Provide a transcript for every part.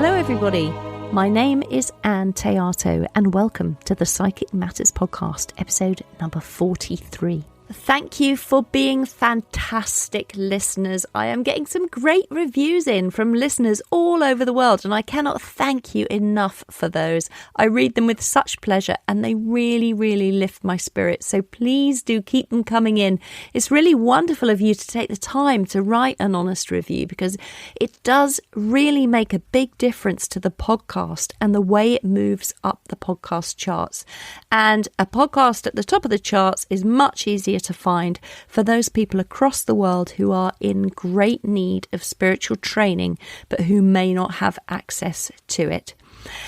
Hello everybody, my name is Ann Théato and welcome to the Psychic Matters podcast, episode number 43. Thank you for being fantastic listeners. I am getting some great reviews in from listeners all over the world and I cannot thank you enough for those. I read them with such pleasure and they really, really lift my spirits. So please do keep them coming in. It's really wonderful of you to take the time to write an honest review because it does really make a big difference to the podcast and the way it moves up the podcast charts. And a podcast at the top of the charts is much easier to find for those people across the world who are in great need of spiritual training but who may not have access to it.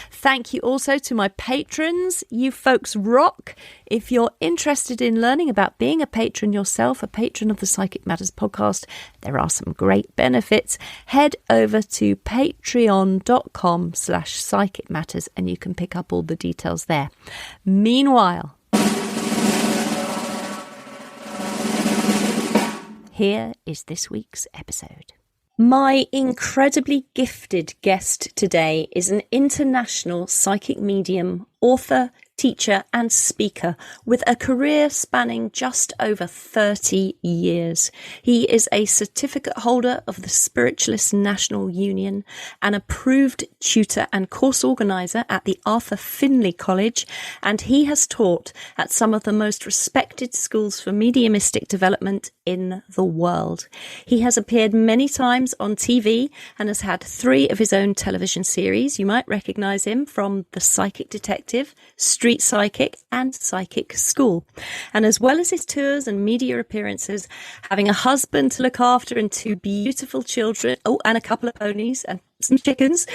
Thank you also to my patrons. You folks rock. If you're interested in learning about being a patron yourself, a patron of the Psychic Matters podcast, there are some great benefits. Head over to patreon.com/psychic matters and you can pick up all the details there. Meanwhile, here is this week's episode. My incredibly gifted guest today is an international psychic medium, author, teacher and speaker with a career spanning just over 30 years. He is a certificate holder of the Spiritualist National Union, an approved tutor and course organiser at the Arthur Findlay College, and he has taught at some of the most respected schools for mediumistic development in the world. He has appeared many times on TV and has had 3 of his own television series. You might recognise him from The Psychic Detective, Street Psychic and Psychic School. And as well as his tours and media appearances, having a husband to look after and 2 beautiful children, and a couple of ponies and some chickens,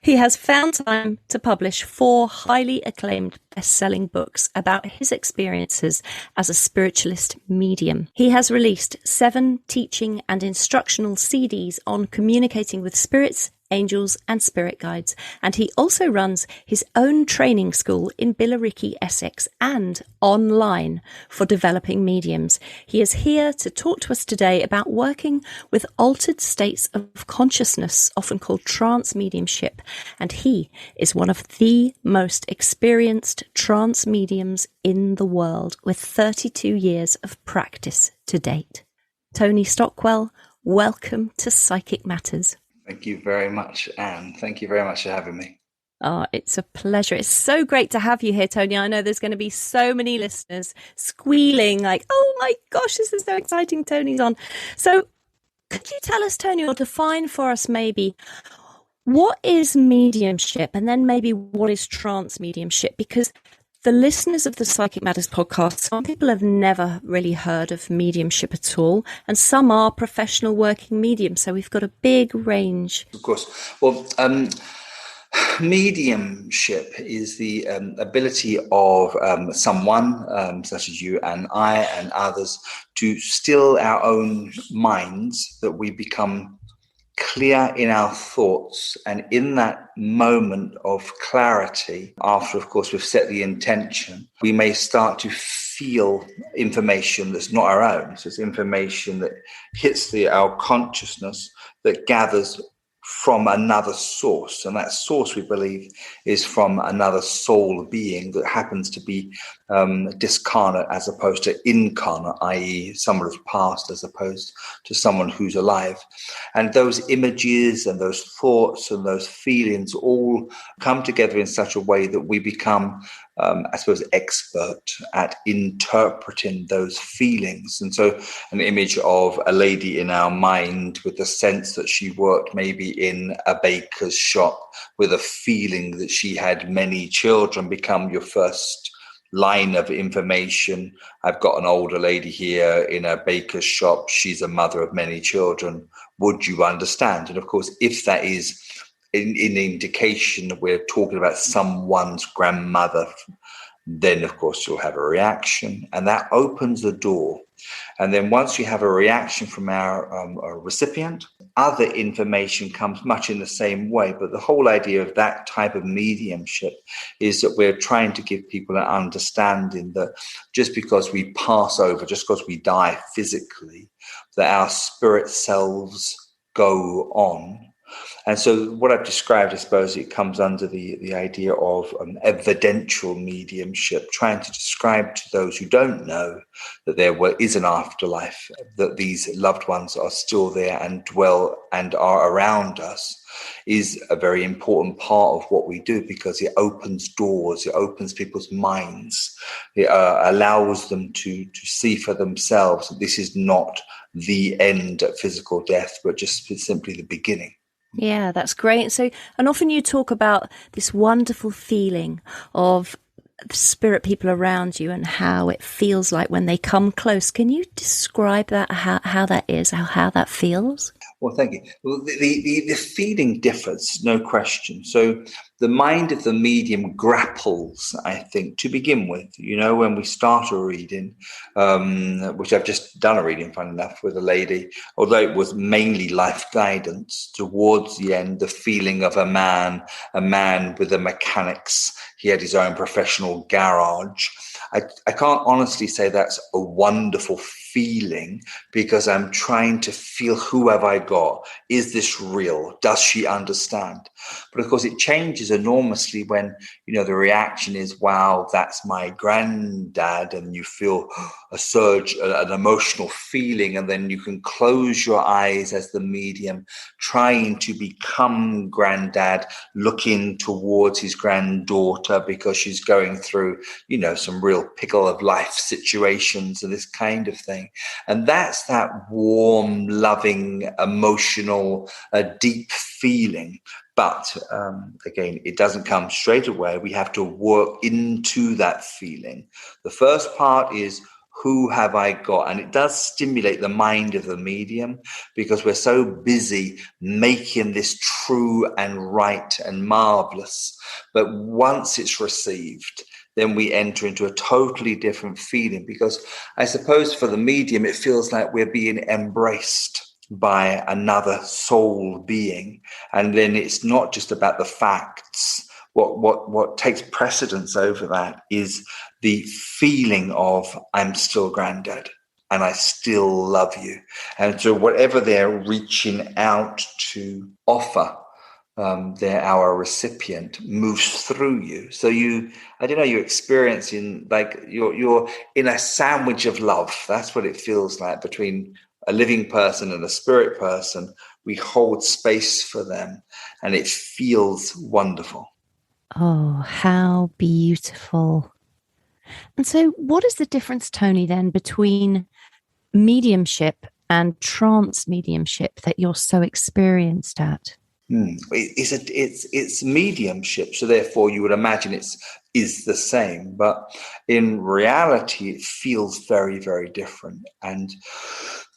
he has found time to publish 4 highly acclaimed best-selling books about his experiences as a spiritualist medium. He has released 7 teaching and instructional CDs on communicating with spirits, angels and spirit guides, and he also runs his own training school in Billericay, Essex, and online for developing mediums. He is here to talk to us today about working with altered states of consciousness, often called trance mediumship, and he is one of the most experienced trance mediums in the world with 32 years of practice to date. Tony Stockwell, welcome to Psychic Matters. Thank you very much, Anne. Thank you very much for having me. Oh, it's a pleasure. It's so great to have you here, Tony. I know there's going to be so many listeners squealing like, oh my gosh, this is so exciting. Tony's on. So could you tell us, Tony, or define for us maybe what is mediumship and then maybe what is trance mediumship? Because the listeners of the Psychic Matters podcast, some people have never really heard of mediumship at all, and some are professional working mediums. So we've got a big range. Of course. Well, mediumship is the ability of someone, such as you and I and others, to still our own minds, that we become clear in our thoughts, and in that moment of clarity, after of course we've set the intention, we may start to feel information that's not our own. So it's information that hits our consciousness, that gathers from another source, and that source, we believe, is from another soul being that happens to be discarnate as opposed to incarnate, i.e. someone who's passed as opposed to someone who's alive. And those images and those thoughts and those feelings all come together in such a way that we become, I suppose, expert at interpreting those feelings. And so an image of a lady in our mind with the sense that she worked maybe in a baker's shop with a feeling that she had many children become your first line of information. I've got an older lady here in a baker's shop. She's a mother of many children. Would you understand? And of course, if that is in indication that we're talking about someone's grandmother, then of course you'll have a reaction, and that opens the door. And then once you have a reaction from our recipient, other information comes much in the same way. But the whole idea of that type of mediumship is that we're trying to give people an understanding that just because we pass over, just because we die physically, that our spirit selves go on. And so what I've described, I suppose, it comes under the idea of evidential mediumship, trying to describe to those who don't know that there is an afterlife, that these loved ones are still there and dwell and are around us, is a very important part of what we do, because it opens doors, it opens people's minds, it allows them to see for themselves that this is not the end of physical death, but just simply the beginning. Yeah, that's great. So, and often you talk about this wonderful feeling of spirit people around you and how it feels like when they come close. Can you describe that, how that is, how that feels? Well, thank you. Well, the feeling differs, no question. So the mind of the medium grapples, I think, to begin with. You know, when we start a reading, which I've just done a reading, fun enough, with a lady, although it was mainly life guidance, towards the end, the feeling of a man with the mechanics. He had his own professional garage. I can't honestly say that's a wonderful feeling, because I'm trying to feel, who have I got? Is this real? Does she understand? But of course, it changes enormously when, you know, the reaction is, wow, that's my granddad, and you feel a surge, an emotional feeling, and then you can close your eyes as the medium, trying to become granddad, looking towards his granddaughter because she's going through, you know, some real pickle of life situations and this kind of thing. And that's that warm, loving, emotional, deep feeling. But again, it doesn't come straight away. We have to work into that feeling. The first part is, who have I got? And it does stimulate the mind of the medium, because we're so busy making this true and right and marvelous. But once it's received, then we enter into a totally different feeling, because I suppose for the medium, it feels like we're being embraced by another soul being. And then it's not just about the facts. What takes precedence over that is the feeling of, I'm still granddad and I still love you. And so whatever they're reaching out to offer, they're our recipient, moves through you. So you're experiencing, like, you're in a sandwich of love. That's what it feels like, between a living person and a spirit person. We hold space for them, and it feels wonderful. Oh, how beautiful. And so what is the difference, Tony, then between mediumship and trance mediumship that you're so experienced at? It's mediumship, so therefore you would imagine is the same, but in reality it feels very, very different. And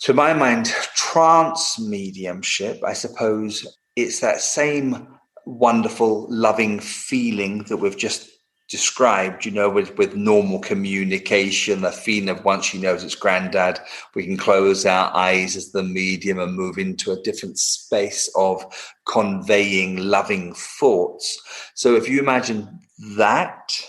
to my mind, trance mediumship, I suppose, it's that same wonderful, loving feeling that we've just described, you know, with normal communication, the feeling of, once she knows it's granddad, we can close our eyes as the medium and move into a different space of conveying loving thoughts. So if you imagine that,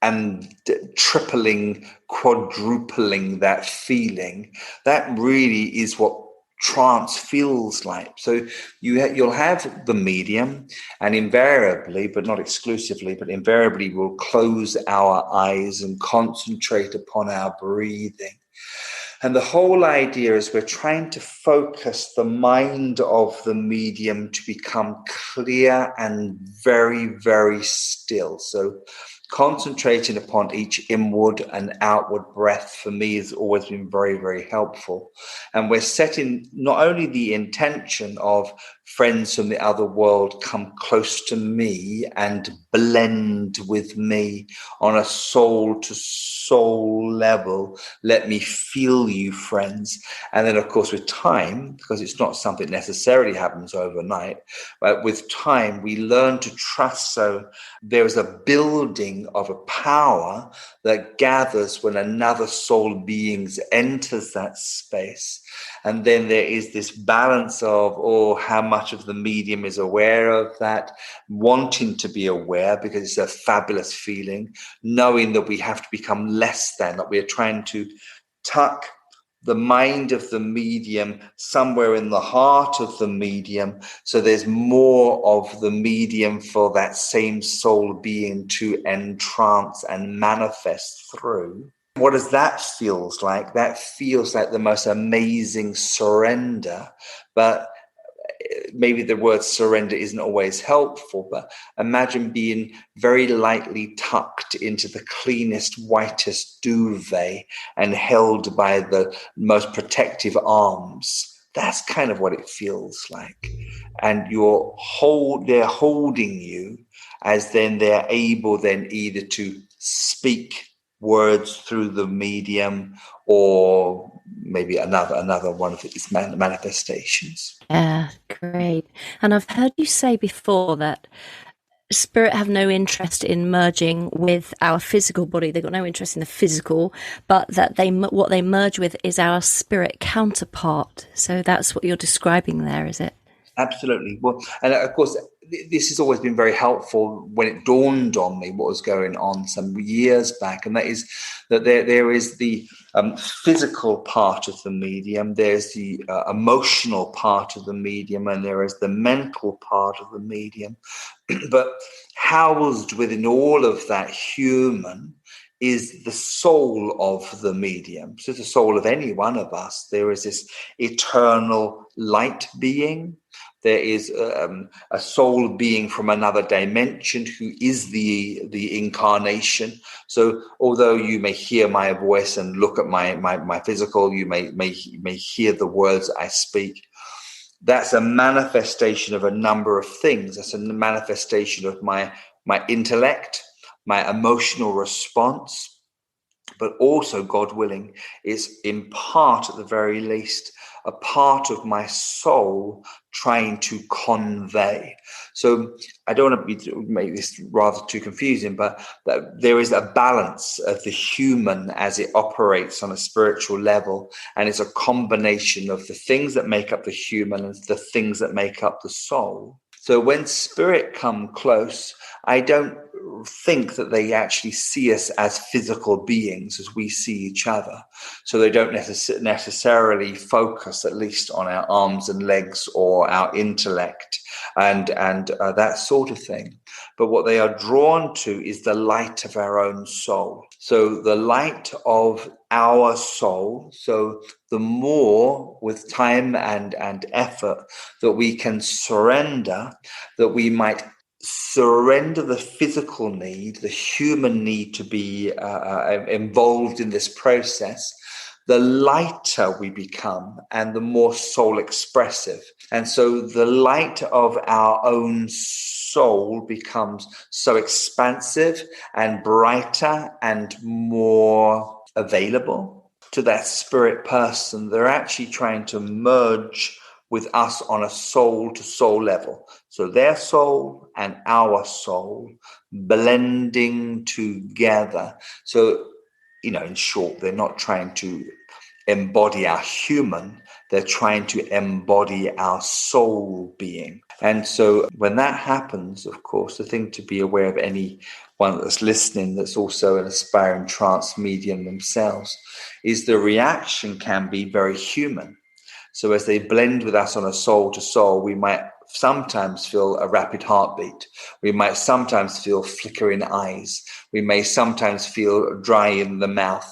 and tripling, quadrupling that feeling, that really is what trance feels like. So you'll have the medium, and invariably, but not exclusively, but invariably, we'll close our eyes and concentrate upon our breathing. And the whole idea is we're trying to focus the mind of the medium to become clear and very, very still. So concentrating upon each inward and outward breath, for me, has always been very, very helpful. And we're setting not only the intention of, friends from the other world, come close to me and blend with me on a soul to soul level. Let me feel you, friends. And then, of course, with time, because it's not something necessarily happens overnight, but with time, we learn to trust. So there is a building of a power that gathers when another soul being enters that space. And then there is this balance of, how much of the medium is aware of that, wanting to be aware, because it's a fabulous feeling, knowing that we have to become less than, that we are trying to tuck the mind of the medium somewhere in the heart of the medium. So there's more of the medium for that same soul being to entrance and manifest through. What does that feels like? That feels like the most amazing surrender, but maybe the word surrender isn't always helpful, but imagine being very lightly tucked into the cleanest, whitest duvet and held by the most protective arms. That's kind of what it feels like. And they're holding you, as then they're able then either to speak words through the medium, or maybe another one of its manifestations. Yeah, great. And I've heard you say before that spirit have no interest in merging with our physical body. They've got no interest in the physical, but that what they merge with is our spirit counterpart. So that's what you're describing there, is it? Absolutely. Well, and of course, this has always been very helpful when it dawned on me what was going on some years back, and that is that there is the physical part of the medium, there's the emotional part of the medium, and there is the mental part of the medium. But housed within all of that human is the soul of the medium. So the soul of any one of us. There is this eternal light being. There is a soul being from another dimension who is the incarnation. So although you may hear my voice and look at my physical, you may hear the words I speak. That's a manifestation of a number of things. That's a manifestation of my intellect, my emotional response, but also, God willing, is in part, at the very least, a part of my soul trying to convey. So I don't want to make this rather too confusing, but that there is a balance of the human as it operates on a spiritual level, and it's a combination of the things that make up the human and the things that make up the soul. So when spirit come close, I don't think that they actually see us as physical beings as we see each other. So they don't necessarily focus, at least, on our arms and legs or our intellect and that sort of thing. But what they are drawn to is the light of our own soul. So the light of our soul. So the more, with time and effort, that we can surrender, that we might surrender the physical need, the human need to be involved in this process, the lighter we become and the more soul expressive. And so the light of our own soul becomes so expansive and brighter and more available to that spirit person. They're actually trying to merge with us on a soul-to-soul level. So their soul and our soul blending together. So, in short, they're not trying to embody our human, they're trying to embody our soul being. And so when that happens, of course, the thing to be aware of anyone that's listening that's also an aspiring trance medium themselves is the reaction can be very human. So as they blend with us on a soul to soul, we might sometimes feel a rapid heartbeat. We might sometimes feel flickering eyes. We may sometimes feel dry in the mouth,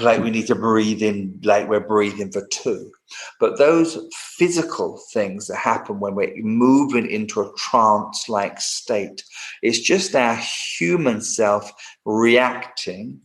like we need to breathe in, like we're breathing for two. But those physical things that happen when we're moving into a trance-like state, it's just our human self reacting,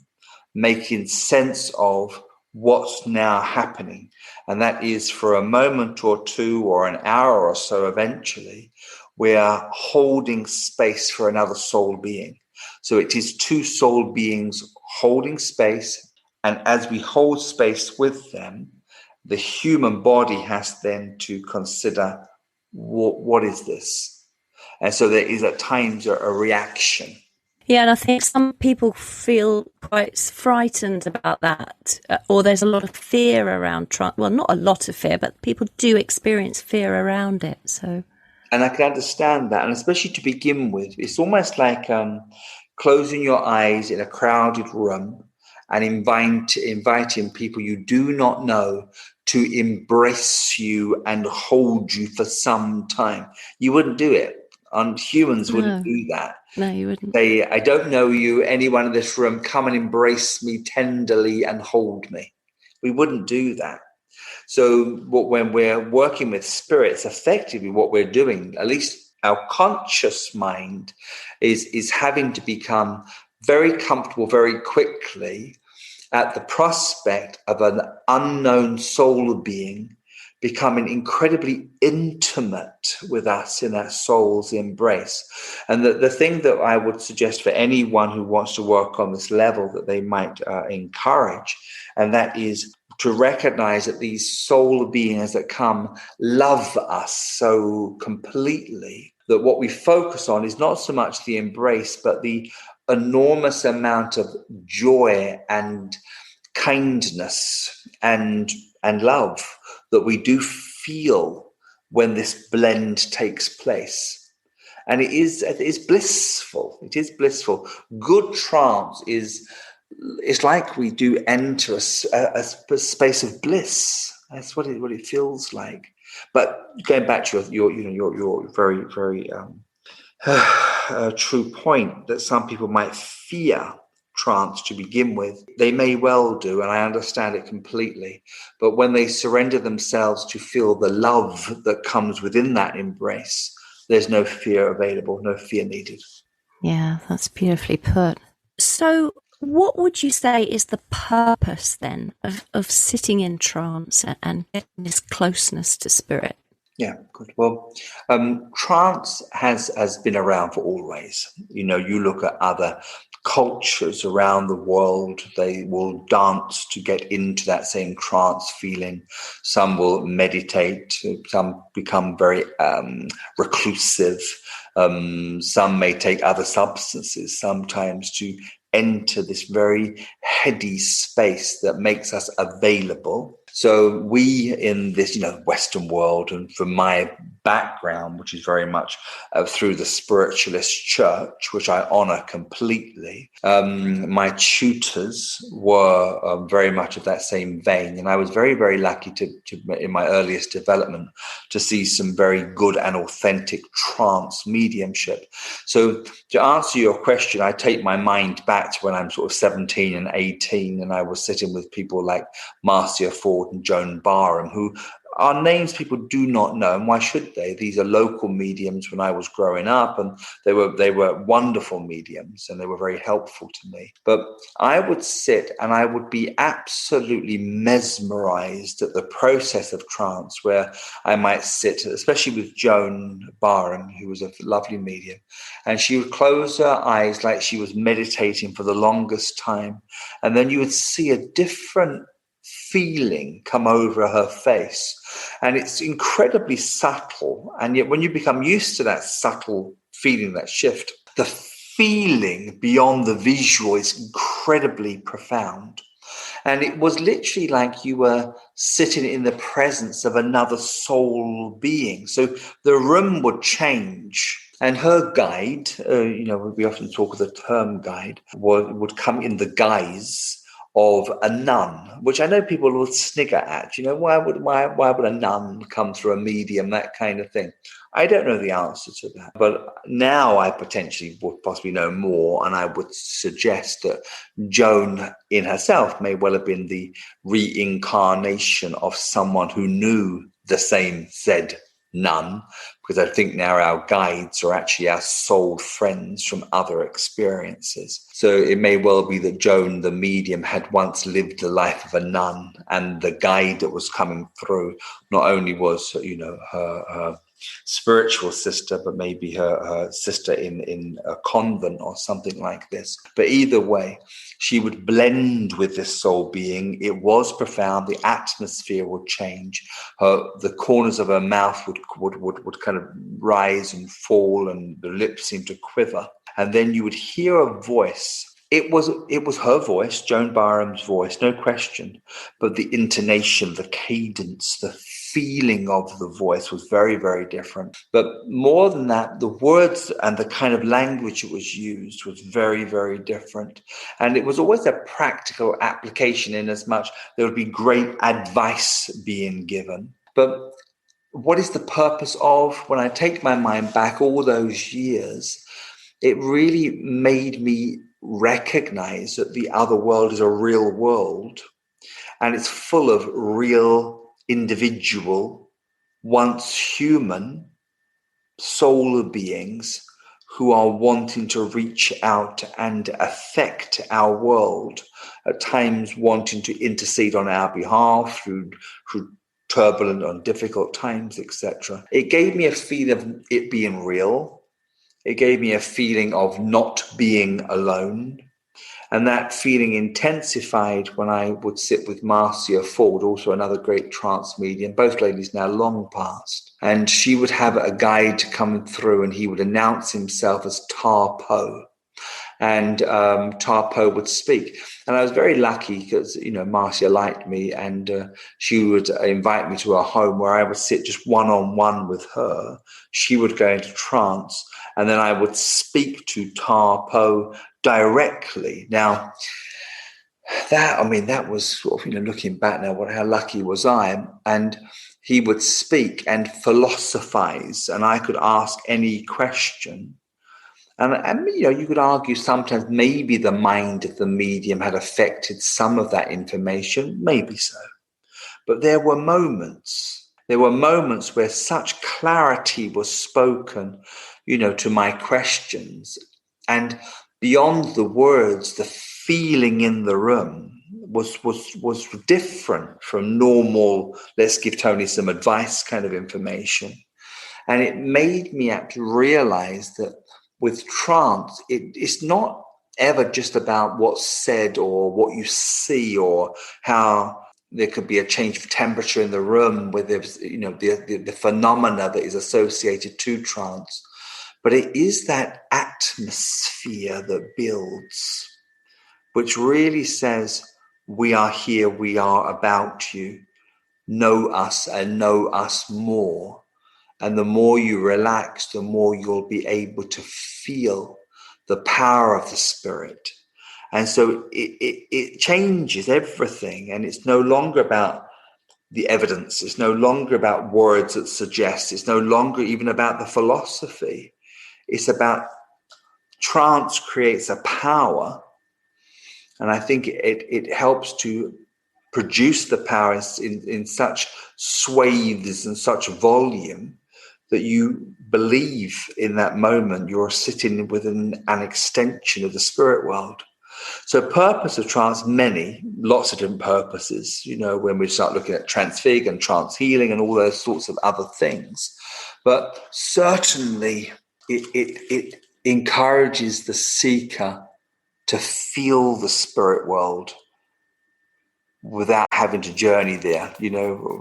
making sense of what's now happening. And that is for a moment or two or an hour or so eventually, we are holding space for another soul being. So it is two soul beings holding space. And as we hold space with them, the human body has then to consider, what is this? And so there is at times a reaction. Yeah, and I think some people feel quite frightened about that, or there's a lot of fear around trance. Well, not a lot of fear, but people do experience fear around it. So, and I can understand that, and especially to begin with, it's almost like closing your eyes in a crowded room and inviting people you do not know to embrace you and hold you for some time. You wouldn't do it. Humans wouldn't do that. No, you wouldn't. Say, I don't know you, anyone in this room, come and embrace me tenderly and hold me. We wouldn't do that. So when we're working with spirits, effectively what we're doing, at least our conscious mind, is having to become very comfortable very quickly at the prospect of an unknown soul being becoming incredibly intimate with us in that soul's embrace. And the thing that I would suggest for anyone who wants to work on this level that they might encourage, and that is to recognize that these soul beings that come love us so completely that what we focus on is not so much the embrace, but the enormous amount of joy and kindness and love that we do feel when this blend takes place. And it is blissful. It is blissful. Good trance it's like we do enter a space of bliss. That's what it feels like. But going back to your very, very true point that some people might fear trance to begin with. They may well do, and I understand it completely. But when they surrender themselves to feel the love that comes within that embrace, there's no fear available, no fear needed. Yeah, that's beautifully put. So what would you say is the purpose then of sitting in trance and getting this closeness to spirit? Yeah, good. Well, trance has been around for always. You look at other cultures around the world, they will dance to get into that same trance feeling. Some will meditate, some become very reclusive. Some may take other substances sometimes to enter this very heady space that makes us available. So we in this, Western world, and from my background, which is very much through the Spiritualist Church, which I honor completely, my tutors were very much of that same vein. And I was very, very lucky to in my earliest development, to see some very good and authentic trance mediumship. So to answer your question, I take my mind back to when I'm sort of 17 and 18, and I was sitting with people like Marcia Ford and Joan Barham, who are names people do not know, and why should they? These are local mediums when I was growing up, and they were wonderful mediums, and they were very helpful to me. But I would sit and I would be absolutely mesmerized at the process of trance, where I might sit, especially with Joan Barham, who was a lovely medium, and she would close her eyes like she was meditating for the longest time, and then you would see a different feeling come over her face, and it's incredibly subtle, and yet when you become used to that subtle feeling, that shift, the feeling beyond the visual is incredibly profound. And it was literally like you were sitting in the presence of another soul being. So the room would change. And her guide, we often talk of the term guide, would come in the guise of a nun, which I know people will snigger at. Why would a nun come through a medium, that kind of thing? I don't know the answer to that. But now I potentially would possibly know more, and I would suggest that Joan in herself may well have been the reincarnation of someone who knew the same said nun, because I think now our guides are actually our soul friends from other experiences. So it may well be that Joan, the medium, had once lived the life of a nun, and the guide that was coming through not only was, her spiritual sister, but maybe her sister in a convent or something like this. But either way, she would blend with this soul being. It was profound. The atmosphere would change. The corners of her mouth would kind of rise and fall, and the lips seemed to quiver. And then you would hear a voice. It was her voice, Joan Barham's voice, no question. But the intonation, the cadence, the feeling of the voice was very, very different. But more than that, the words and the kind of language that was used was very, very different. And it was always a practical application, in as much there would be great advice being given. But what is the purpose of, when I take my mind back all those years, it really made me recognize that the other world is a real world, and it's full of real individual, once human soul beings who are wanting to reach out and affect our world, at times wanting to intercede on our behalf through turbulent and difficult times, etc. It gave me a feeling of it being real. It gave me a feeling of not being alone. And that feeling intensified when I would sit with Marcia Ford, also another great trance medium, both ladies now long past. And she would have a guide coming through, and he would announce himself as Tarpo. And Tarpo would speak. And I was very lucky because, Marcia liked me, and she would invite me to her home where I would sit just one-on-one with her. She would go into trance, and then I would speak to Tarpo directly. Now, that was sort of, looking back now, how lucky was I? And he would speak and philosophize, and I could ask any question. And you could argue sometimes maybe the mind of the medium had affected some of that information, maybe so. But there were moments where such clarity was spoken, to my questions. And beyond the words, the feeling in the room was different from normal, let's give Tony some advice kind of information. And it made me actually realize that with trance, it's not ever just about what's said or what you see, or how there could be a change of temperature in the room with the phenomena that is associated to trance. But it is that atmosphere that builds, which really says, we are here, we are about you, know us and know us more. And the more you relax, the more you'll be able to feel the power of the spirit. And so it changes everything. And it's no longer about the evidence. It's no longer about words that suggest. It's no longer even about the philosophy. It's about trance creates a power. And I think it helps to produce the power in such swathes and such volume that you believe in that moment you're sitting within an extension of the spirit world. So purpose of trance, lots of different purposes, when we start looking at transfig and trance healing and all those sorts of other things. But certainly it encourages the seeker to feel the spirit world without having to journey there,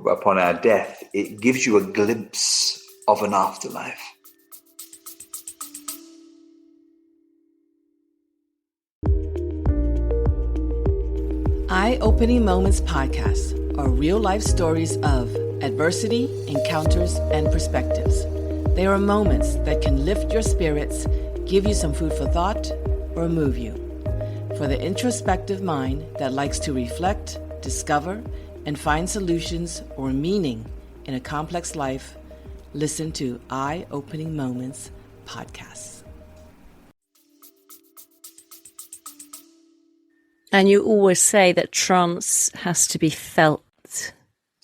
upon our death. It gives you a glimpse of an afterlife. Eye-Opening Moments podcast are real-life stories of adversity, encounters, and perspectives. They are moments that can lift your spirits, give you some food for thought, or move you. For the introspective mind that likes to reflect, discover, and find solutions or meaning in a complex life, listen to Eye-Opening Moments podcasts. And you always say that trance has to be felt.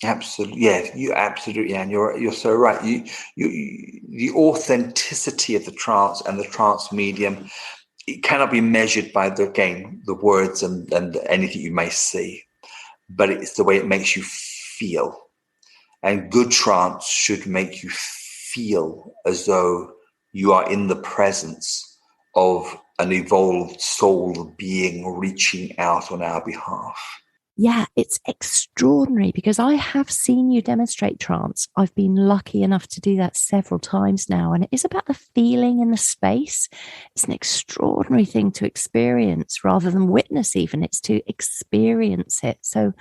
Absolutely, yeah, you absolutely, and you're so right. You the authenticity of the trance and the trance medium, it cannot be measured by the words and anything you may see, but it's the way it makes you feel. And good trance should make you feel as though you are in the presence of an evolved soul being reaching out on our behalf. Yeah, it's extraordinary because I have seen you demonstrate trance. I've been lucky enough to do that several times now. And it is about the feeling in the space. It's an extraordinary thing to experience rather than witness even. It's to experience it. So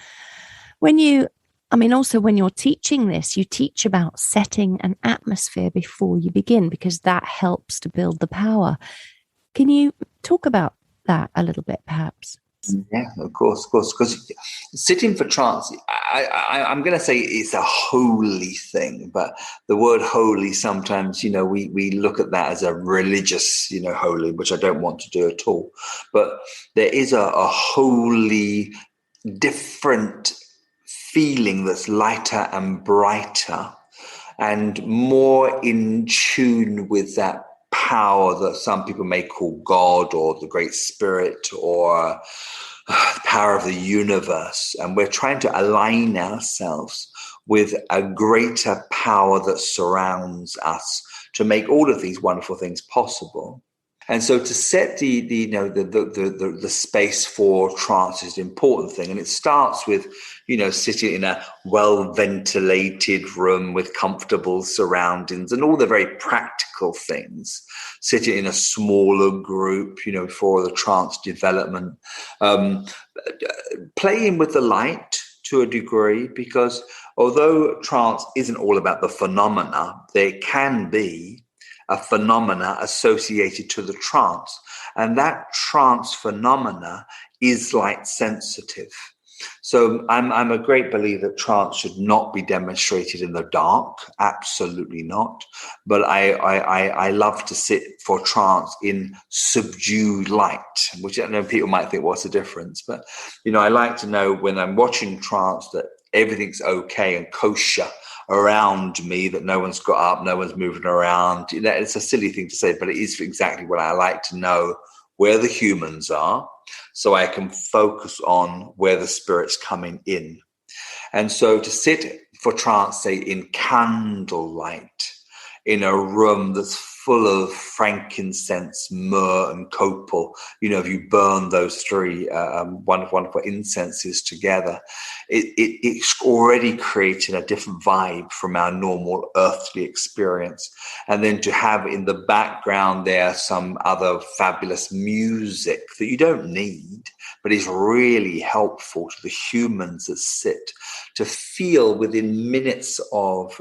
when you I mean, also when you're teaching this, you teach about setting an atmosphere before you begin, because that helps to build the power. Can you talk about that a little bit, perhaps? Yeah, of course. Because sitting for trance, I'm going to say it's a holy thing, but the word holy sometimes, we look at that as a religious, holy, which I don't want to do at all. But there is a holy, different feeling that's lighter and brighter and more in tune with that power that some people may call God or the Great Spirit or the power of the universe. And we're trying to align ourselves with a greater power that surrounds us to make all of these wonderful things possible. And so to set the space for trance is an important thing. And it starts with, sitting in a well-ventilated room with comfortable surroundings and all the very practical things. Sitting in a smaller group, for the trance development. Playing with the light to a degree, because although trance isn't all about the phenomena, there can be a phenomena associated to the trance. And that trance phenomena is light sensitive. So I'm a great believer that trance should not be demonstrated in the dark. Absolutely not. But I love to sit for trance in subdued light, which I know people might think, what's the difference? But, I like to know when I'm watching trance that everything's okay and kosher around me, that no one's got up, no one's moving around. It's a silly thing to say, but it is exactly what I like to know, where the humans are, so I can focus on where the spirit's coming in. And so to sit for trance, say in candlelight, in a room that's full of frankincense, myrrh, and copal. If you burn those three wonderful incenses together, it's already creating a different vibe from our normal earthly experience. And then to have in the background there some other fabulous music that you don't need, but is really helpful to the humans that sit, to feel within minutes of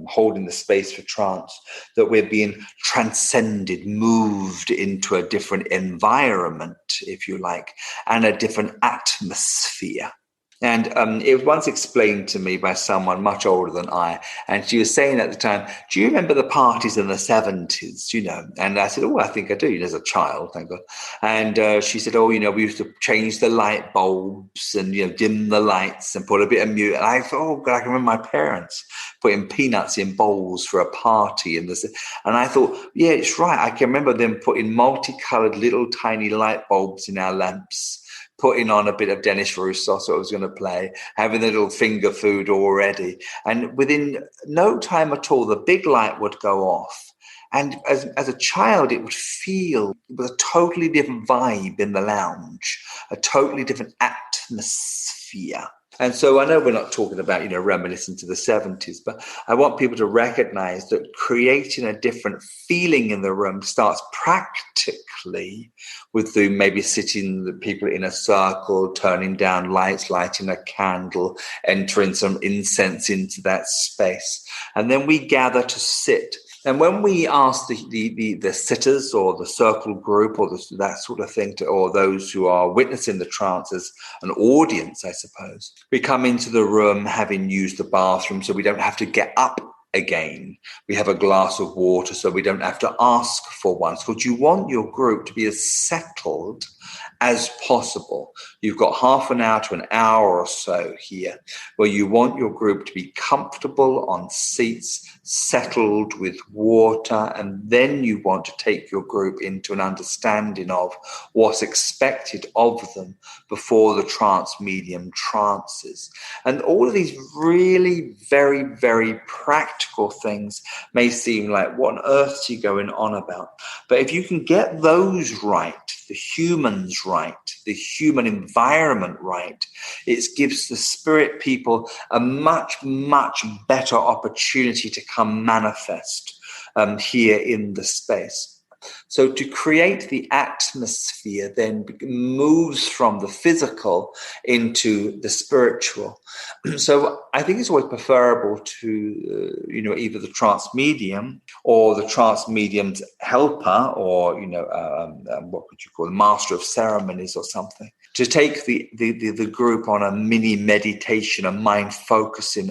holding the space for trance that we're being transcended, moved into a different environment, if you like, and a different atmosphere. And it was once explained to me by someone much older than I, and she was saying at the time, do you remember the parties in the 70s, And I said, oh, I think I do, as a child, thank God. And she said, oh, we used to change the light bulbs and, dim the lights and put a bit of music. And I thought, oh, God, I can remember my parents putting peanuts in bowls for a party. And I thought, yeah, it's right. I can remember them putting multicolored little tiny light bulbs in our lamps, putting on a bit of Dennis Roussos, what I was going to play, having a little finger food already. And within no time at all, the big light would go off. And as a child, it would feel with a totally different vibe in the lounge, a totally different atmosphere. And so I know we're not talking about, reminiscing to the 70s, but I want people to recognize that creating a different feeling in the room starts practically with maybe sitting the people in a circle, turning down lights, lighting a candle, entering some incense into that space. And then we gather to sit. And when we ask the sitters or the circle group or that sort of thing, or those who are witnessing the trance as an audience, I suppose, we come into the room having used the bathroom so we don't have to get up again. We have a glass of water so we don't have to ask for one. So you want your group to be as settled as possible. You've got half an hour to an hour or so here where you want your group to be comfortable on seats, settled with water, and then you want to take your group into an understanding of what's expected of them before the trance medium trances. And all of these really very, very practical things may seem like, what on earth are you going on about? But if you can get those right, the humans right, the human environment right, it gives the spirit people a much, much better opportunity to come manifest here in the space. So to create the atmosphere then moves from the physical into the spiritual. So I think it's always preferable to, either the trance medium or the trance medium's helper, or, what would you call it, master of ceremonies or something, to take the group on a mini meditation, a mind focusing,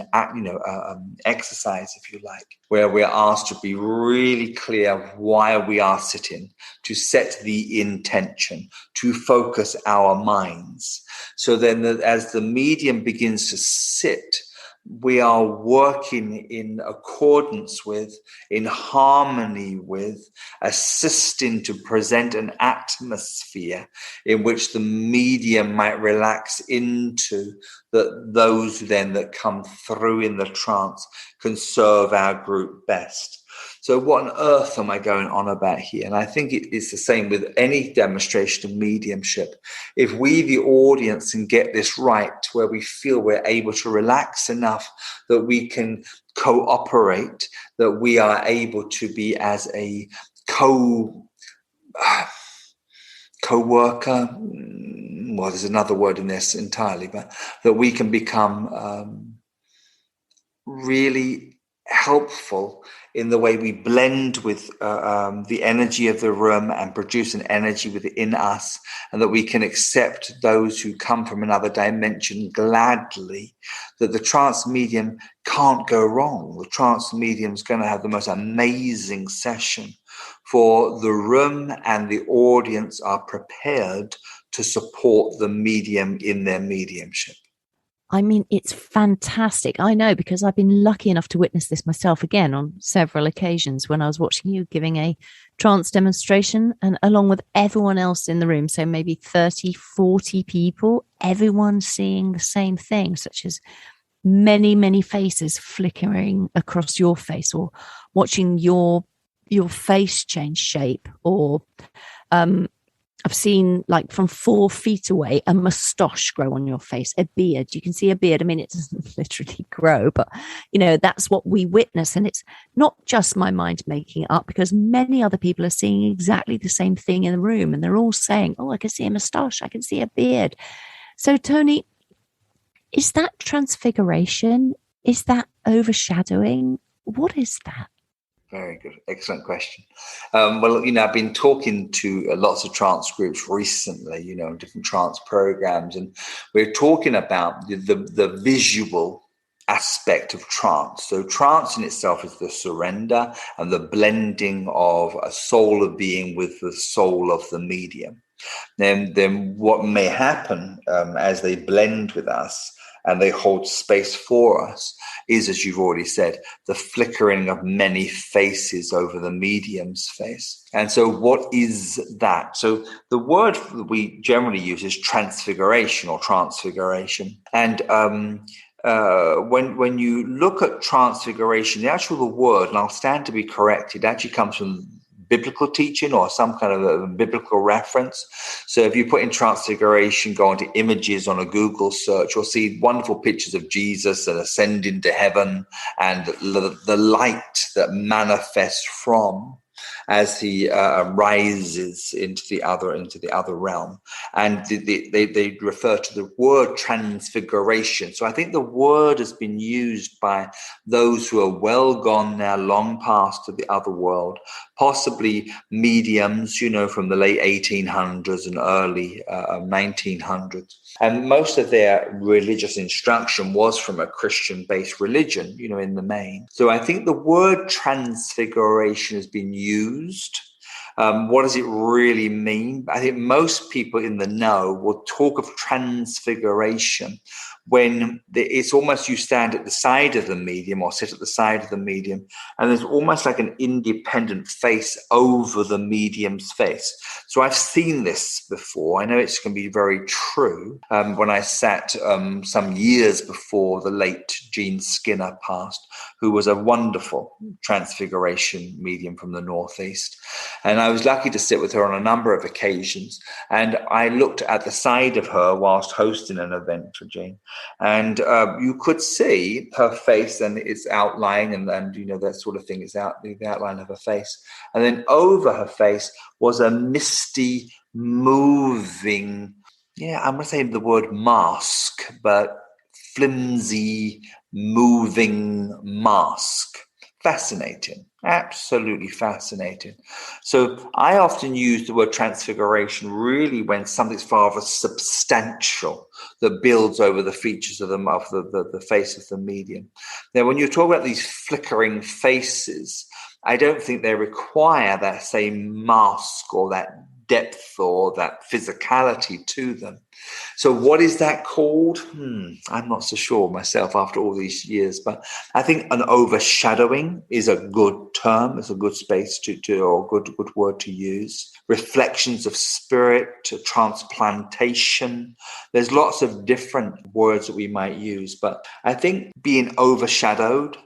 exercise, if you like, where we're asked to be really clear why we are sitting, to set the intention, to focus our minds. So then as the medium begins to sit, we are working in accordance with, in harmony with, assisting to present an atmosphere in which the medium might relax into, that those then that come through in the trance can serve our group best. So what on earth am I going on about here? And I think it's the same with any demonstration of mediumship. If we, the audience, can get this right, where we feel we're able to relax enough that we can cooperate, that we are able to be as a co-worker, well, there's another word in this entirely, but that we can become really helpful in the way we blend with the energy of the room and produce an energy within us, and that we can accept those who come from another dimension gladly, that the trance medium can't go wrong. The trance medium is going to have the most amazing session, for the room and the audience are prepared to support the medium in their mediumship. I mean, it's fantastic. I know, because I've been lucky enough to witness this myself again on several occasions when I was watching you giving a trance demonstration, and along with everyone else in the room, so maybe 30, 40 people, everyone seeing the same thing, such as many, many faces flickering across your face, or watching your face change shape, or I've seen, like, from 4 feet away, a moustache grow on your face, a beard. You can see a beard. I mean, it doesn't literally grow, but, that's what we witness. And it's not just my mind making it up, because many other people are seeing exactly the same thing in the room. And they're all saying, oh, I can see a moustache. I can see a beard. So, Tony, is that transfiguration? Is that overshadowing? What is that? Very good. Excellent question. I've been talking to lots of trance groups recently, different trance programs, and we're talking about the visual aspect of trance. So trance in itself is the surrender and the blending of a soul of being with the soul of the medium. Then what may happen as they blend with us and they hold space for us is, as you've already said, the flickering of many faces over the medium's face. And so what is that? So the word that we generally use is transfiguration or transfiguration. And when you look at transfiguration, the word, and I'll stand to be corrected, actually comes from biblical teaching or some kind of a biblical reference. So if you put in transfiguration, go into images on a Google search, you'll see wonderful pictures of Jesus and ascending to heaven, and the light that manifests from as he rises into the other realm. And they refer to the word transfiguration. So I think the word has been used by those who are well gone now, long past to the other world, possibly mediums, from the late 1800s and early 1900s. And most of their religious instruction was from a Christian-based religion, in the main. So I think the word transfiguration has been used. What does it really mean? I think most people in the know will talk of transfiguration when it's almost you stand at the side of the medium or sit at the side of the medium, and there's almost like an independent face over the medium's face. So I've seen this before. I know it's going to be very true. When I sat some years before the late Gene Skinner passed, who was a wonderful transfiguration medium from the Northeast. And I was lucky to sit with her on a number of occasions. And I looked at the side of her whilst hosting an event for Jane. And you could see her face and its outline and that sort of thing is the outline of her face. And then over her face was a misty, moving, I'm going to say the word mask, but flimsy, moving mask. Fascinating, absolutely fascinating. So I often use the word transfiguration really when something's rather substantial that builds over the features of the face of the medium. Now, when you talk about these flickering faces, I don't think they require that same mask or that depth or that physicality to them. So what is that called? I'm not so sure myself after all these years, but I think an overshadowing is a good term. It's a good space or good word to use. Reflections of spirit, transplantation. There's lots of different words that we might use, but I think being overshadowed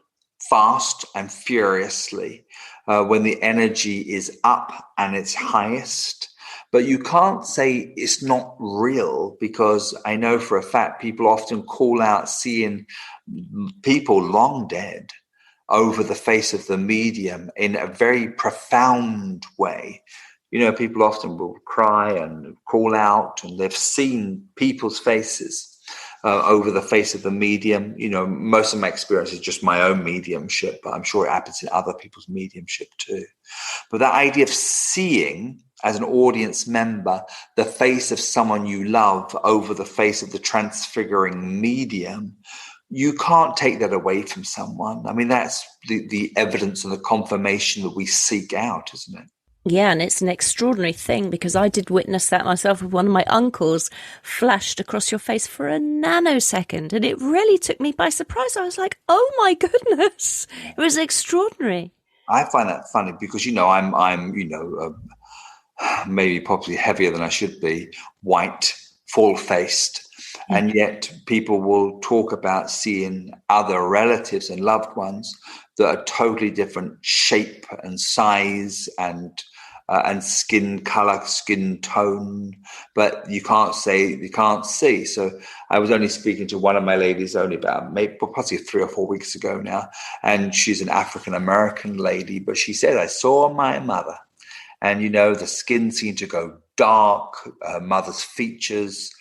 fast and furiously when the energy is up and it's highest. But you can't say it's not real, because I know for a fact people often call out seeing people long dead over the face of the medium in a very profound way. People often will cry and call out, and they've seen people's faces over the face of the medium. Most of my experience is just my own mediumship, but I'm sure it happens in other people's mediumship too. But that idea of seeing, as an audience member, the face of someone you love over the face of the transfiguring medium, you can't take that away from someone. I mean, that's the evidence and the confirmation that we seek out, isn't it? Yeah, and it's an extraordinary thing, because I did witness that myself with one of my uncles flashed across your face for a nanosecond, and it really took me by surprise. I was like, oh my goodness, it was extraordinary. I find that funny because, I'm maybe probably heavier than I should be, white, full-faced, and yet people will talk about seeing other relatives and loved ones that are totally different shape and size and skin color, skin tone, but you can't see. So I was only speaking to one of my ladies only about possibly 3 or 4 weeks ago now, and she's an African American lady, but she said, I saw my mother, and the skin seemed to go dark, her mother's features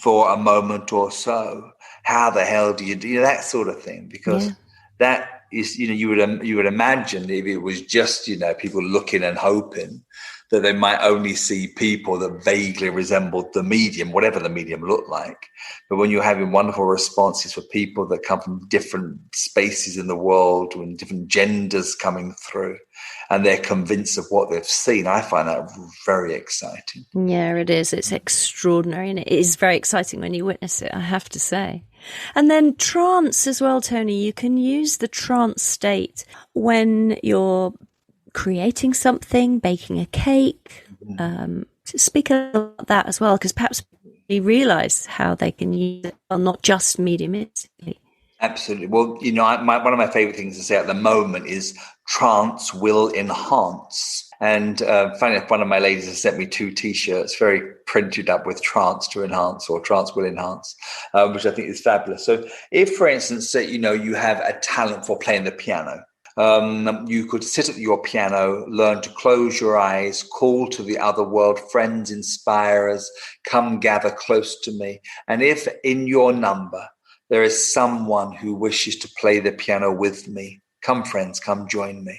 for a moment or so. How the hell do you do that sort of thing? Because that is, you would imagine if it was just, people looking and hoping that they might only see people that vaguely resembled the medium, whatever the medium looked like. But when you're having wonderful responses for people that come from different spaces in the world and different genders coming through, and they're convinced of what they've seen, I find that very exciting. Yeah, it is. It's extraordinary, and it is very exciting when you witness it, I have to say. And then trance as well, Tony. You can use the trance state when you're creating something, baking a cake. Speak about that as well, because perhaps we realise how they can use it, well, not just mediumistically. Absolutely. Well, one of my favourite things to say at the moment is trance will enhance. And funny enough, one of my ladies has sent me 2 T-shirts, very printed up with trance to enhance or trance will enhance, which I think is fabulous. So if, for instance, you have a talent for playing the piano, you could sit at your piano, learn to close your eyes, call to the other world, friends, inspirers, come gather close to me. And if in your number there is someone who wishes to play the piano with me, come friends, come join me.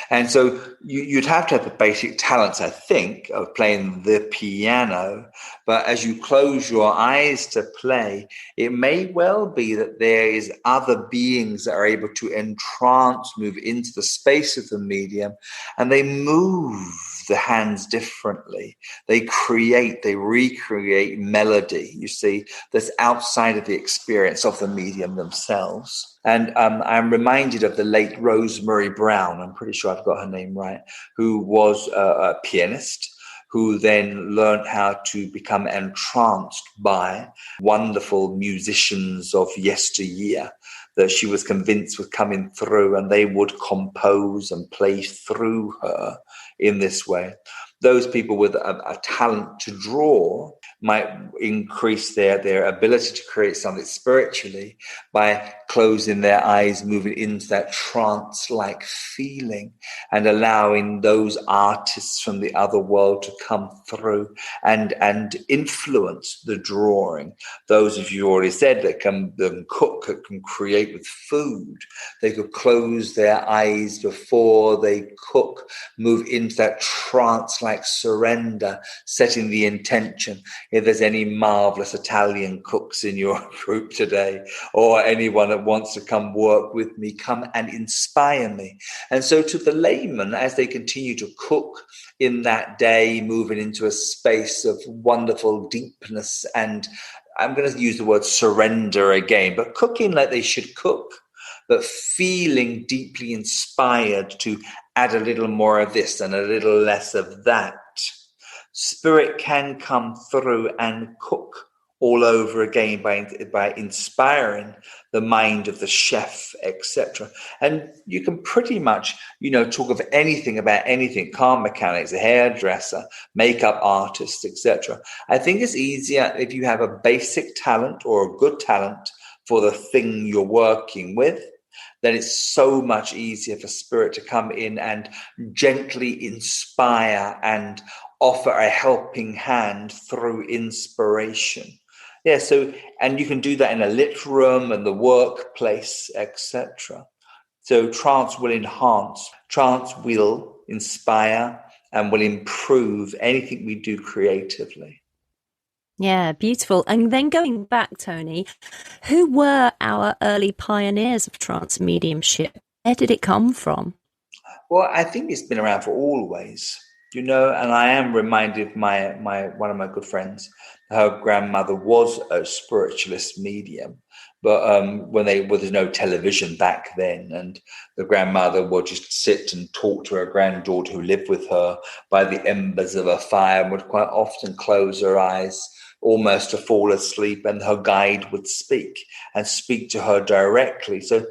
And so you'd have to have the basic talents, I think, of playing the piano. But as you close your eyes to play, it may well be that there is other beings that are able to entrance, move into the space of the medium, and they move the hands differently. They recreate melody, you see, that's outside of the experience of the medium themselves. And I'm reminded of the late Rosemary Brown, I'm pretty sure I've got her name right, who was a pianist, who then learned how to become entranced by wonderful musicians of yesteryear that she was convinced were coming through, and they would compose and play through her in this way. Those people with a talent to draw might increase their ability to create something spiritually by closing their eyes, moving into that trance-like feeling and allowing those artists from the other world to come through and influence the drawing. Those of you already said that can cook, that can create with food. They could close their eyes before they cook, move into that trance-like surrender, setting the intention. If there's any marvelous Italian cooks in your group today, or anyone that wants to come work with me, come and inspire me. And so to the layman, as they continue to cook in that day, moving into a space of wonderful deepness, and I'm going to use the word surrender again, but cooking like they should cook, but feeling deeply inspired to add a little more of this and a little less of that. Spirit can come through and cook all over again by inspiring the mind of the chef, etc. And you can pretty much, talk of anything about anything, car mechanics, a hairdresser, makeup artist, etc. I think it's easier if you have a basic talent or a good talent for the thing you're working with. Then it's so much easier for spirit to come in and gently inspire and offer a helping hand through inspiration. Yeah, so, and you can do that in a lit room and the workplace, etc. So trance will enhance, trance will inspire and will improve anything we do creatively. Yeah, beautiful. And then going back, Tony, who were our early pioneers of trance mediumship? Where did it come from? Well, I think it's been around for always, and I am reminded of my one of my good friends. Her grandmother was a spiritualist medium, but there's no television back then, and the grandmother would just sit and talk to her granddaughter who lived with her by the embers of a fire, and would quite often close her eyes almost to fall asleep, and her guide would speak to her directly. So,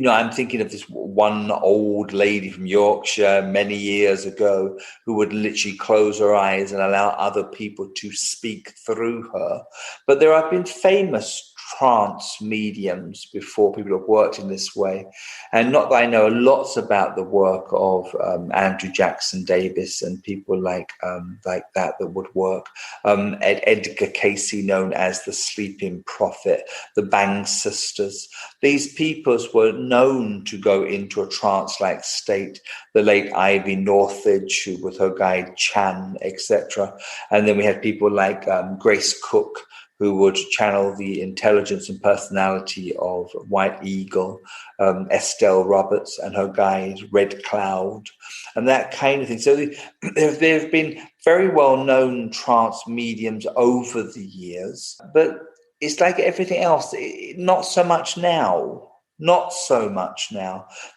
I'm thinking of this one old lady from Yorkshire many years ago who would literally close her eyes and allow other people to speak through her. But there have been famous trance mediums before, people have worked in this way, and not that I know lots about the work of Andrew Jackson Davis and people like that would work. Edgar Casey, known as the Sleeping Prophet, the Bang Sisters. These peoples were known to go into a trance-like state. The late Ivy Northridge, who with her guide Chan, etc. And then we had people like Grace Cook, who would channel the intelligence and personality of White Eagle, Estelle Roberts and her guide, Red Cloud, and that kind of thing. So there have been very well-known trance mediums over the years, but it's like everything else, not so much now.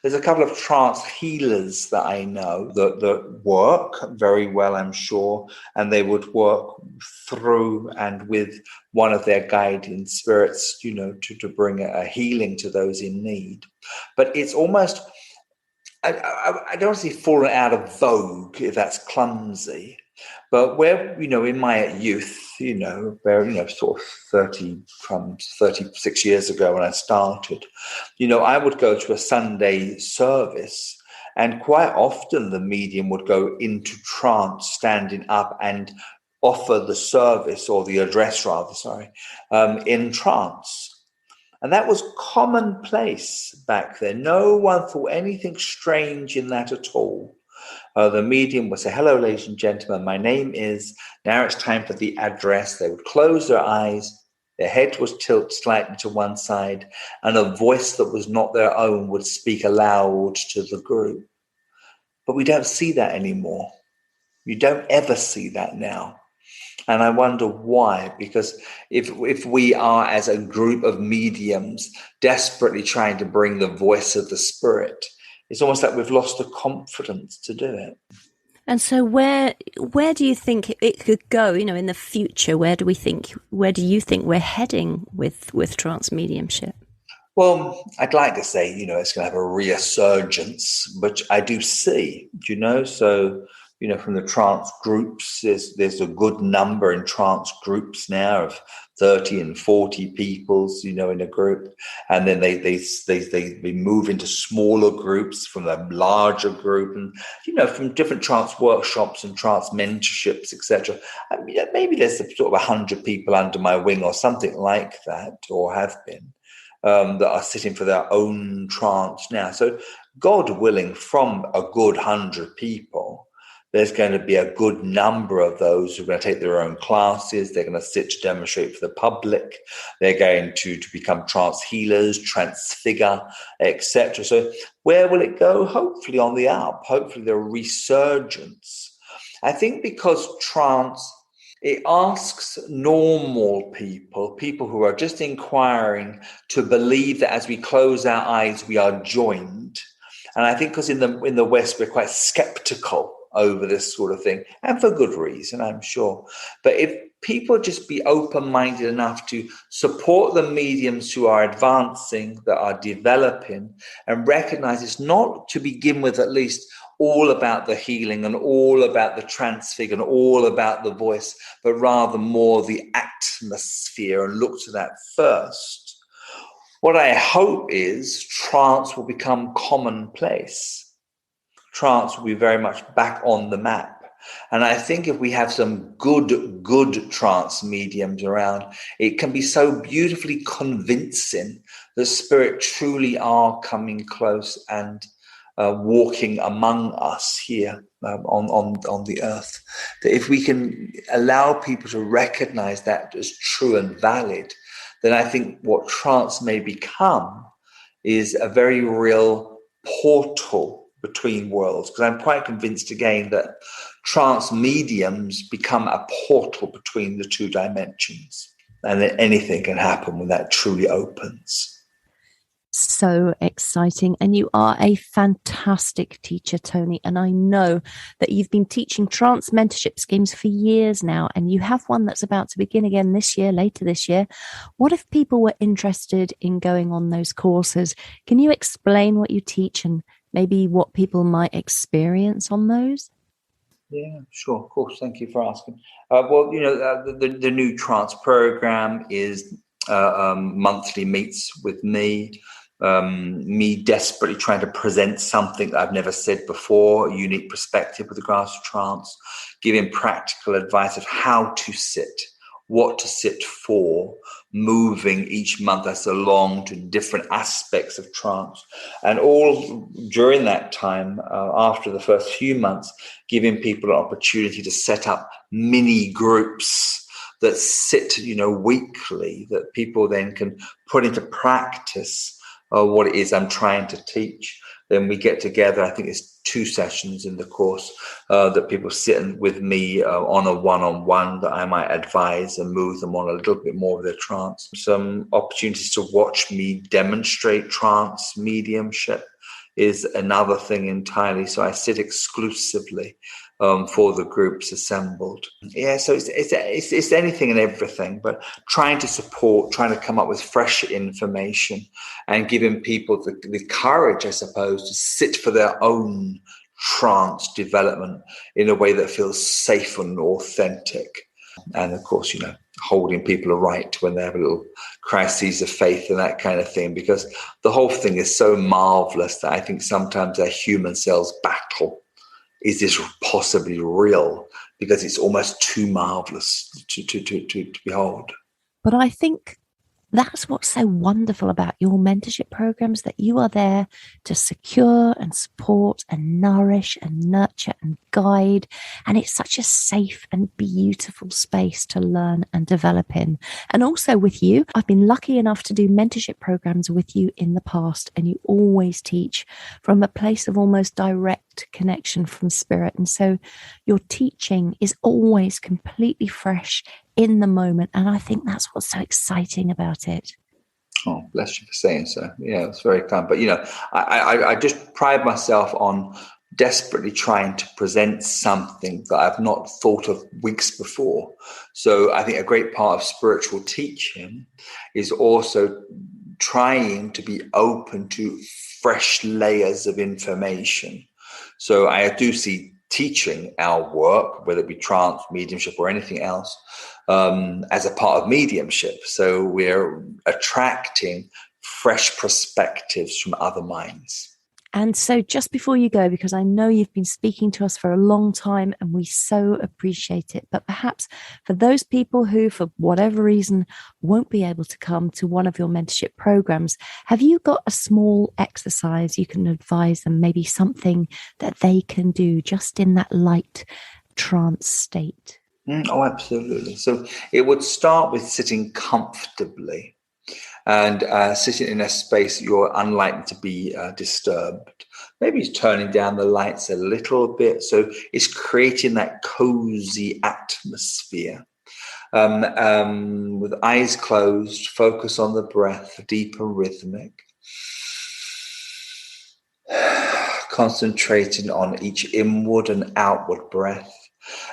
There's a couple of trance healers that I know that work very well, I'm sure, and they would work through and with one of their guiding spirits, to bring a healing to those in need. But it's almost, I don't want to say fallen out of vogue, if that's clumsy. But where, in my youth, sort of 36 years ago when I started, I would go to a Sunday service, and quite often the medium would go into trance, standing up and offer the service, or the address rather, in trance. And that was commonplace back then. No one thought anything strange in that at all. The medium would say, "Hello, ladies and gentlemen, my name is," now it's time for the address. They would close their eyes, their head was tilted slightly to one side, and a voice that was not their own would speak aloud to the group. But we don't see that anymore. You don't ever see that now. And I wonder why, because if we are, as a group of mediums, desperately trying to bring the voice of the spirit, it's almost like we've lost the confidence to do it. And so where do you think it could go, in the future? Where do you think we're heading with trance mediumship? Well, I'd like to say, it's going to have a resurgence, which I do see, so, from the trance groups, there's a good number in trance groups now of 30 and 40 peoples, in a group. And then they move into smaller groups from a larger group and, from different trance workshops and trance mentorships, etc. Maybe there's sort of 100 people under my wing or something like that, or have been. That are sitting for their own trance now. So God willing, from a good 100 people, there's going to be a good number of those who are going to take their own classes. They're going to sit to demonstrate for the public. They're going to become trance healers, transfigure, etc. So where will it go? Hopefully on the up, hopefully the resurgence. I think because trance, it asks normal people who are just inquiring, to believe that as we close our eyes, we are joined. And I think because in the West, we're quite skeptical over this sort of thing, and for good reason, I'm sure. But if people just be open-minded enough to support the mediums who are advancing, that are developing, and recognize it's not, to begin with at least, all about the healing and all about the transfigure and all about the voice, but rather more the atmosphere, and look to that first. What I hope is trance will become commonplace. Trance will be very much back on the map. And I think if we have some good trance mediums around, it can be so beautifully convincing that spirit truly are coming close and walking among us here on the earth. That if we can allow people to recognize that as true and valid, then I think what trance may become is a very real portal between worlds. Because I'm quite convinced again that trance mediums become a portal between the two dimensions, and that anything can happen when that truly opens. So exciting. And you are a fantastic teacher, Tony. And I know that you've been teaching trance mentorship schemes for years now, and you have one that's about to begin again later this year. What if people were interested in going on those courses? Can you explain what you teach and maybe what people might experience on those? Yeah, sure. Of course. Thank you for asking. The new trance program is monthly meets with me. Me desperately trying to present something that I've never said before, a unique perspective with regards to trance, giving practical advice of how to sit, what to sit for, moving each month as along to different aspects of trance. And all during that time, after the first few months, giving people an opportunity to set up mini groups that sit, weekly, that people then can put into practice what it is I'm trying to teach. Then we get together, I think it's 2 sessions in the course, that people sit with me on a one-on-one, that I might advise and move them on a little bit more of their trance. Some opportunities to watch me demonstrate trance mediumship is another thing entirely. So I sit exclusively for the groups assembled. Yeah, so it's anything and everything, but trying to support, trying to come up with fresh information and giving people the courage, I suppose, to sit for their own trance development in a way that feels safe and authentic. And of course, holding people aright when they have a little crises of faith and that kind of thing, because the whole thing is so marvelous that I think sometimes our human selves battle. Is this possibly real? Because it's almost too marvelous to behold. But I think that's what's so wonderful about your mentorship programs, that you are there to secure and support and nourish and nurture and guide. And it's such a safe and beautiful space to learn and develop in. And also with you, I've been lucky enough to do mentorship programs with you in the past, and you always teach from a place of almost direct connection from spirit. And so your teaching is always completely fresh in the moment. And I think that's what's so exciting about it. Oh, bless you for saying so. Yeah, it's very kind. But, I just pride myself on desperately trying to present something that I've not thought of weeks before. So I think a great part of spiritual teaching is also trying to be open to fresh layers of information. So I do see teaching our work, whether it be trance, mediumship, or anything else, as a part of mediumship. So we're attracting fresh perspectives from other minds. And so just before you go, because I know you've been speaking to us for a long time and we so appreciate it, but perhaps for those people who, for whatever reason, won't be able to come to one of your mentorship programs, have you got a small exercise you can advise them, maybe something that they can do just in that light trance state? Oh, absolutely. So it would start with sitting comfortably and sitting in a space you're unlikely to be disturbed. Maybe it's turning down the lights a little bit. So it's creating that cozy atmosphere. With eyes closed, focus on the breath, deep and rhythmic. Concentrating on each inward and outward breath.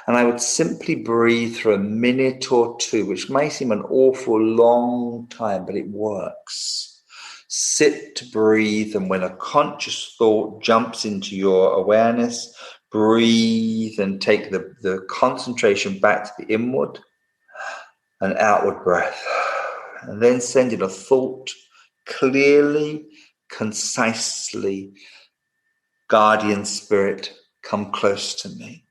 And I would simply breathe for a minute or two, which may seem an awful long time, but it works. Sit to breathe, and when a conscious thought jumps into your awareness, breathe and take the concentration back to the inward and outward breath. And then send in a thought clearly, concisely, guardian spirit, come close to me.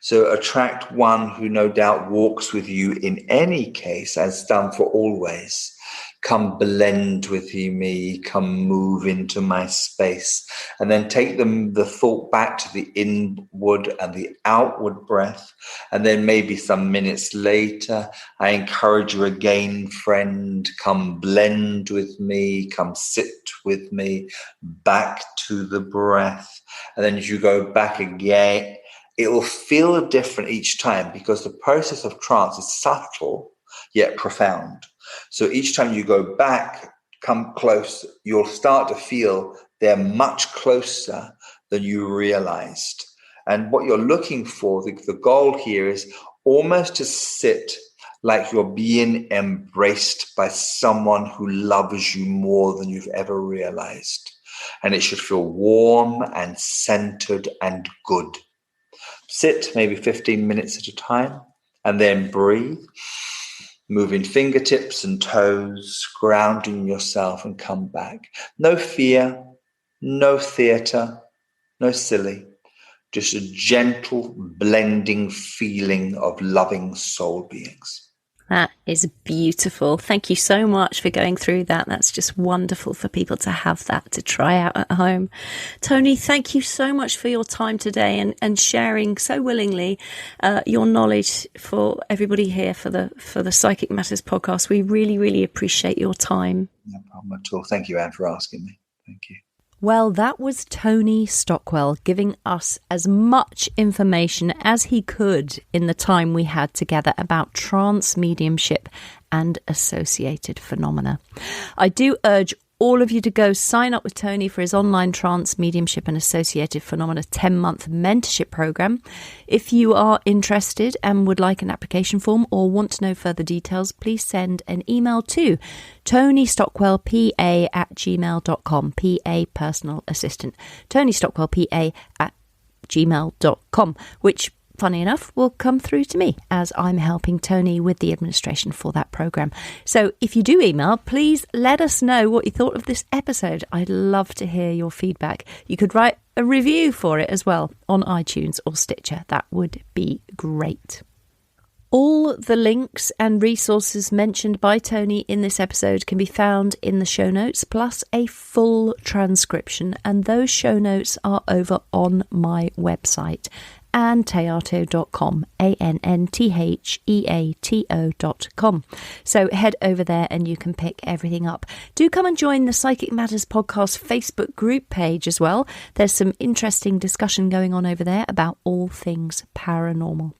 So attract one who no doubt walks with you in any case, as done for always. Come blend with me, come move into my space. And then take the thought back to the inward and the outward breath. And then maybe some minutes later, I encourage you again, friend, come blend with me, come sit with me, back to the breath. And then as you go back again, it will feel different each time because the process of trance is subtle yet profound. So each time you go back, come close, you'll start to feel they're much closer than you realized. And what you're looking for, the goal here is almost to sit like you're being embraced by someone who loves you more than you've ever realized. And it should feel warm and centered and good. Sit maybe 15 minutes at a time and then breathe, moving fingertips and toes, grounding yourself and come back. No fear, no theater, no silly, just a gentle blending feeling of loving soul beings. That is beautiful. Thank you so much for going through that. That's just wonderful for people to have that to try out at home. Tony, thank you so much for your time today and sharing so willingly your knowledge for everybody here for the Psychic Matters podcast. We really, really appreciate your time. No problem at all. Thank you, Anne, for asking me. Thank you. Well, that was Tony Stockwell giving us as much information as he could in the time we had together about trance mediumship and associated phenomena. I do urge all of you to go sign up with Tony for his online trance mediumship and associated phenomena 10-month mentorship program. If you are interested and would like an application form or want to know further details, please send an email to tonystockwellpa@gmail.com, PA personal assistant, tonystockwellpa@gmail.com, which funny enough, will come through to me as I'm helping Tony with the administration for that program. So if you do email, please let us know what you thought of this episode. I'd love to hear your feedback. You could write a review for it as well on iTunes or Stitcher. That would be great. All the links and resources mentioned by Tony in this episode can be found in the show notes, plus a full transcription. And those show notes are over on my website, AnnThéato.com, AnnTheato.com. So head over there and you can pick everything up. Do come and join the Psychic Matters podcast Facebook group page as well. There's some interesting discussion going on over there about all things paranormal.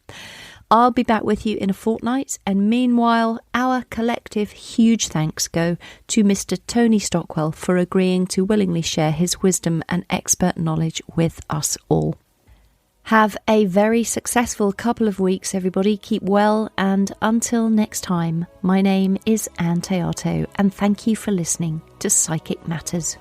I'll be back with you in a fortnight, and meanwhile, our collective huge thanks go to Mr. Tony Stockwell for agreeing to willingly share his wisdom and expert knowledge with us all. Have a very successful couple of weeks, everybody. Keep well, and until next time, my name is Ann Théato, and thank you for listening to Psychic Matters.